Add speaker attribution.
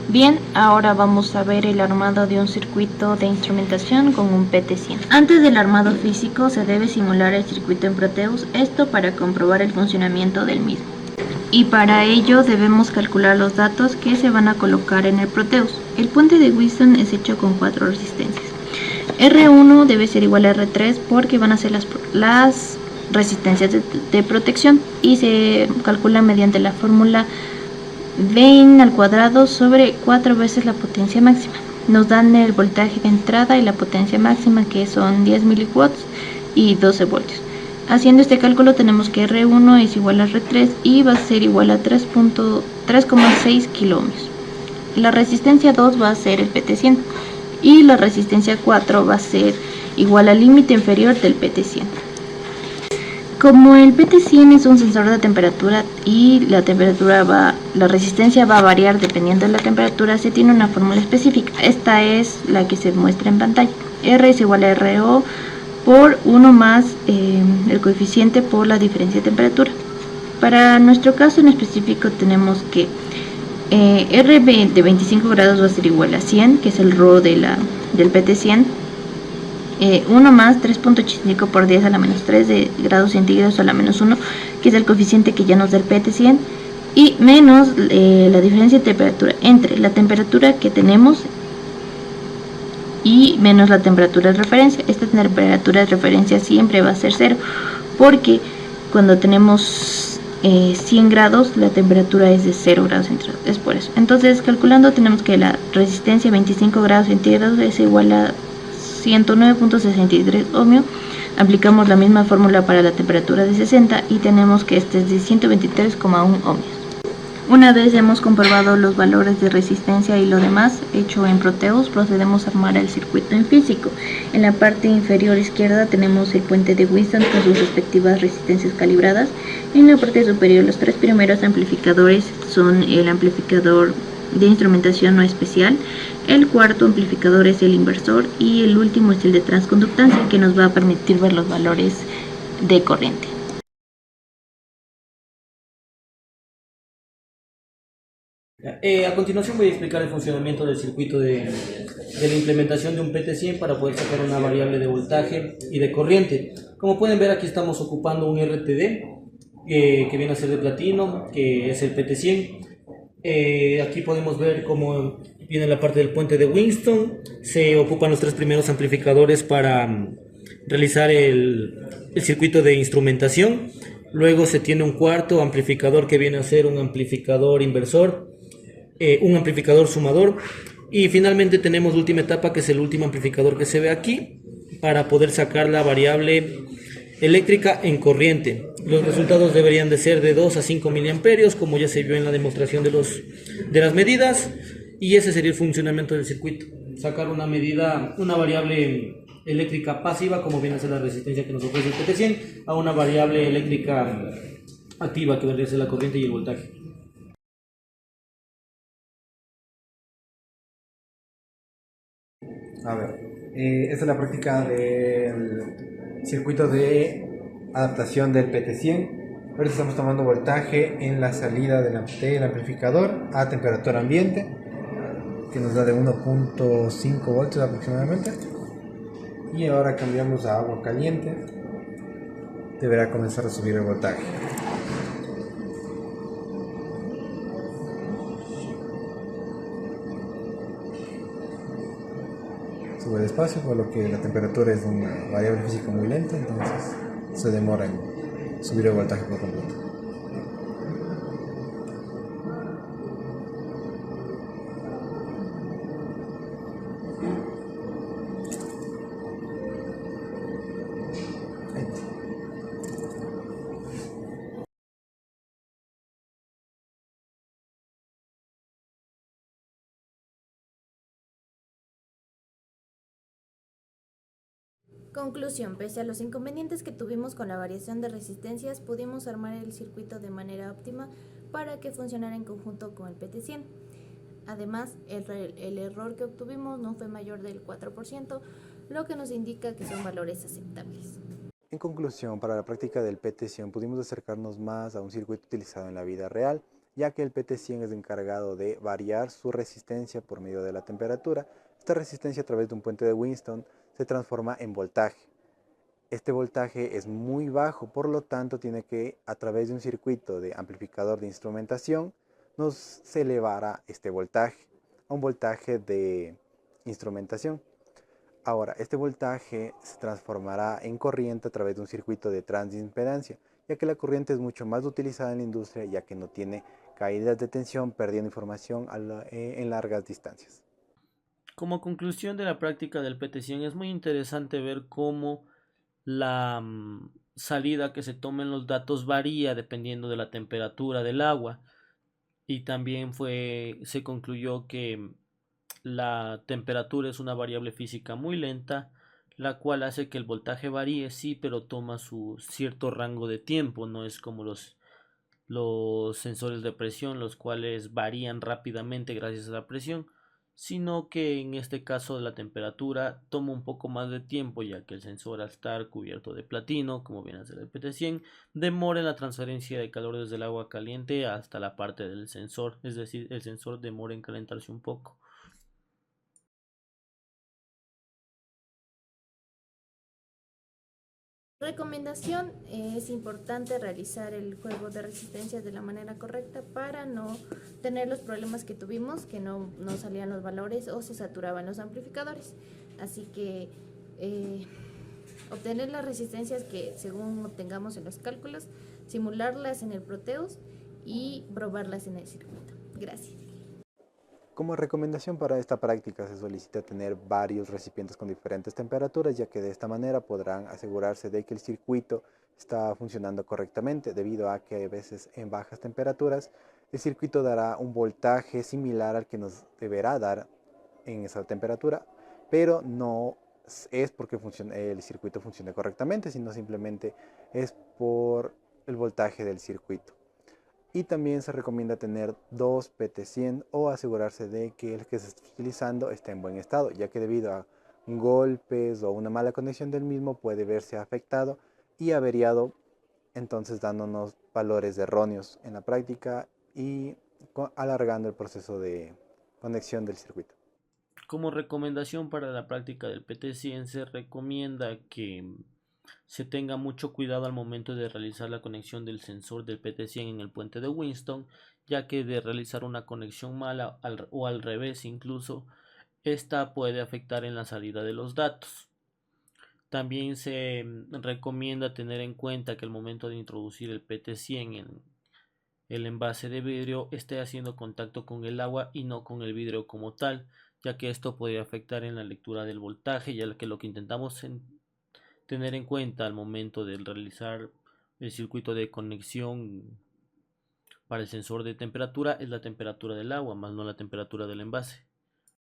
Speaker 1: Bien, ahora vamos a ver el armado de un circuito de instrumentación con un PT100. Antes del armado físico se debe simular el circuito en Proteus, esto para comprobar el funcionamiento del mismo. Y para ello debemos calcular los datos que se van a colocar en el Proteus. El puente de Wheatstone es hecho con 4 resistencias. R1 debe ser igual a R3 porque van a ser las resistencias de protección y se calcula mediante la fórmula V al cuadrado sobre 4 veces la potencia máxima. Nos dan el voltaje de entrada y la potencia máxima, que son 10 miliwatts y 12 voltios. Haciendo este cálculo tenemos que R1 es igual a R3 y va a ser igual a 3,6 kiloohmios. La resistencia 2 va a ser el PT100 y la resistencia 4 va a ser igual al límite inferior del PT100. Como el PT100 es un sensor de temperatura y la resistencia va a variar dependiendo de la temperatura, se tiene una fórmula específica. Esta es la que se muestra en pantalla. R es igual a RO por 1 más el coeficiente por la diferencia de temperatura. Para nuestro caso en específico tenemos que R de 25 grados va a ser igual a 100, que es el ρ del PT100. 1 más 3.85 por 10 a la menos 3 de grados centígrados a la menos 1, que es el coeficiente que ya nos da el PT100, y menos la diferencia de temperatura entre la temperatura que tenemos y menos la temperatura de referencia. Esta temperatura de referencia siempre va a ser 0, porque cuando tenemos 100 grados la temperatura es de 0 grados centígrados, es por eso. Entonces, calculando, tenemos que la resistencia 25 grados centígrados es igual a 109.63 ohmio. Aplicamos la misma fórmula para la temperatura de 60 y tenemos que este es de 123,1 ohmios. Una vez hemos comprobado los valores de resistencia y lo demás hecho en Proteus, procedemos a armar el circuito en físico. En la parte inferior izquierda tenemos el puente de Wheatstone con sus respectivas resistencias calibradas. En la parte superior los 3 primeros amplificadores son el amplificador de instrumentación no especial, el cuarto amplificador es el inversor y el último es el de transconductancia, que nos va a permitir ver los valores de corriente.
Speaker 2: A continuación voy a explicar el funcionamiento del circuito de la implementación de un PT100 para poder sacar una variable de voltaje y de corriente. Como pueden ver, aquí estamos ocupando un RTD que viene a ser de platino, que es el PT100. Aquí podemos ver cómo viene la parte del puente de Wheatstone. Se ocupan los 3 primeros amplificadores para realizar el circuito de instrumentación. Luego se tiene un cuarto amplificador que viene a ser un amplificador inversor, un amplificador sumador, y finalmente tenemos la última etapa, que es el último amplificador que se ve aquí, para poder sacar la variable eléctrica en corriente. Los resultados deberían de ser de 2 a 5 miliamperios, como ya se vio en la demostración de las medidas, y ese sería el funcionamiento del circuito: sacar una variable eléctrica pasiva, como viene a ser la resistencia que nos ofrece el PT100, a una variable eléctrica activa, que vendría a ser la corriente y el voltaje.
Speaker 3: A ver, esta es la práctica del circuito de adaptación del PT100. Ahorita estamos tomando voltaje en la salida del amplificador a temperatura ambiente, que nos da de 1.5 voltios aproximadamente. Y ahora cambiamos a agua caliente. Deberá comenzar a subir el voltaje. Sube despacio, por lo que la temperatura es una variable física muy lenta, entonces se demora en subir el voltaje por completo.
Speaker 1: Conclusión: pese a los inconvenientes que tuvimos con la variación de resistencias, pudimos armar el circuito de manera óptima para que funcionara en conjunto con el PT100. Además, el error que obtuvimos no fue mayor del 4%, lo que nos indica que son valores aceptables.
Speaker 3: En conclusión, para la práctica del PT100 pudimos acercarnos más a un circuito utilizado en la vida real, ya que el PT100 es encargado de variar su resistencia por medio de la temperatura. Esta resistencia a través de un puente de Winston se transforma en voltaje. Este voltaje es muy bajo, por lo tanto tiene que, a través de un circuito de amplificador de instrumentación, se elevará este voltaje a un voltaje de instrumentación. Ahora, este voltaje se transformará en corriente a través de un circuito de transimpedancia, ya que la corriente es mucho más utilizada en la industria, ya que no tiene caídas de tensión, perdiendo información en largas distancias.
Speaker 2: Como conclusión de la práctica del PT100 es muy interesante ver cómo la salida que se tomen los datos varía dependiendo de la temperatura del agua, y también se concluyó que la temperatura es una variable física muy lenta, la cual hace que el voltaje varíe, sí, pero toma su cierto rango de tiempo. No es como los sensores de presión, los cuales varían rápidamente gracias a la presión, sino que en este caso la temperatura toma un poco más de tiempo, ya que el sensor, al estar cubierto de platino, como viene a ser el PT100, demora en la transferencia de calor desde el agua caliente hasta la parte del sensor, es decir, el sensor demora en calentarse un poco.
Speaker 1: Recomendación: es importante realizar el juego de resistencias de la manera correcta para no tener los problemas que tuvimos, que no salían los valores o se saturaban los amplificadores. Así que obtener las resistencias que según obtengamos en los cálculos, simularlas en el Proteus y probarlas en el circuito. Gracias.
Speaker 3: Como recomendación para esta práctica se solicita tener varios recipientes con diferentes temperaturas, ya que de esta manera podrán asegurarse de que el circuito está funcionando correctamente, debido a que a veces en bajas temperaturas el circuito dará un voltaje similar al que nos deberá dar en esa temperatura, pero no es porque el circuito funcione correctamente, sino simplemente es por el voltaje del circuito. Y también se recomienda tener dos PT100 o asegurarse de que el que se está utilizando esté en buen estado, ya que debido a golpes o una mala conexión del mismo puede verse afectado y averiado, entonces dándonos valores erróneos en la práctica y alargando el proceso de conexión del circuito.
Speaker 2: Como recomendación para la práctica del PT100 se recomienda que se tenga mucho cuidado al momento de realizar la conexión del sensor del PT100 en el puente de Winston, ya que de realizar una conexión mala o al revés incluso, esta puede afectar en la salida de los datos. También se recomienda tener en cuenta que al momento de introducir el PT100 en el envase de vidrio esté haciendo contacto con el agua y no con el vidrio como tal, ya que esto puede afectar en la lectura del voltaje, ya que lo que intentamos tener en cuenta al momento de realizar el circuito de conexión para el sensor de temperatura es la temperatura del agua, más no la temperatura del envase.